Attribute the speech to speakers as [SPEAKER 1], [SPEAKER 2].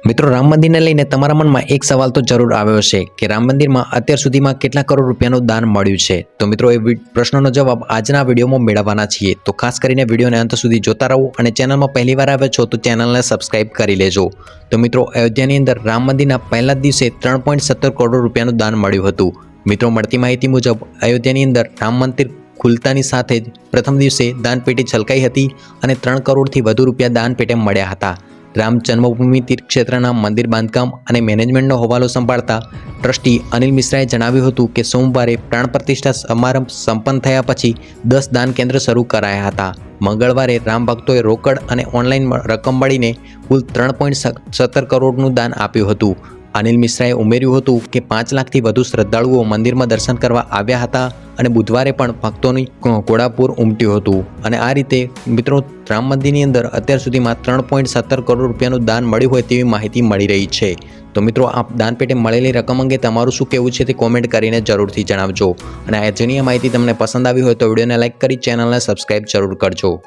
[SPEAKER 1] મિત્રો, રામ મંદિરને લઈને તમારા મનમાં એક સવાલ તો જરૂર આવ્યો હશે કે રામ મંદિરમાં અત્યાર સુધીમાં કેટલા કરોડ રૂપિયાનું દાન મળ્યું છે। તો મિત્રો, એ પ્રશ્નનો જવાબ આજના વિડીયોમાં મેળવવાના છીએ। તો ખાસ કરીને વિડીયોને અંત સુધી જોતા રહો અને ચેનલમાં પહેલીવાર આવ્યા છો તો ચેનલને સબસ્ક્રાઇબ કરી લેજો। તો મિત્રો, અયોધ્યાની અંદર રામ મંદિરના પહેલા દિવસે 3.17 કરોડ રૂપિયાનું દાન મળ્યું હતું। મિત્રો, મળતી માહિતી મુજબ અયોધ્યાની અંદર રામ મંદિર ખુલતાની સાથે જ પ્રથમ દિવસે દાનપેટી છલકાઈ હતી અને 3 કરોડથી વધુ રૂપિયા દાનપેટે મળ્યા હતા। રામ જન્મભૂમિ તીર્થક્ષેત્રના મંદિર બાંધકામ અને મેનેજમેન્ટનો હવાલો સંભાળતા ટ્રસ્ટી અનિલ મિશ્રાએ જણાવ્યું હતું કે સોમવારે પ્રાણ પ્રતિષ્ઠા સમારંભ સંપન્ન થયા પછી 10 દાન કેન્દ્ર શરૂ કરાયા હતા। મંગળવારે રામ ભક્તોએ રોકડ અને ઓનલાઈન રકમ મળીને કુલ 3.17 કરોડનું દાન આપ્યું હતું। અનિલ મિશ્રાએ ઉમેર્યું હતું કે 5 લાખથી વધુ શ્રદ્ધાળુઓ મંદિરમાં દર્શન કરવા આવ્યા હતા અને બુધવારે પણ ભક્તોની ઘોડાપૂર ઉમટ્યું હતું। અને આ રીતે મિત્રો, રામ મંદિરની અંદર અત્યાર સુધીમાં 3.17 કરોડ રૂપિયાનું દાન મળ્યું હોય તેવી માહિતી મળી રહી છે। તો મિત્રો, આ દાનપેટે મળેલી રકમ અંગે તમારું શું કહેવું છે તે કોમેન્ટ કરીને જરૂરથી જણાવજો। અને આજની આ માહિતી તમને પસંદ આવી હોય તો વિડીયોને લાઇક કરી ચેનલને સબસ્ક્રાઇબ જરૂર કરજો।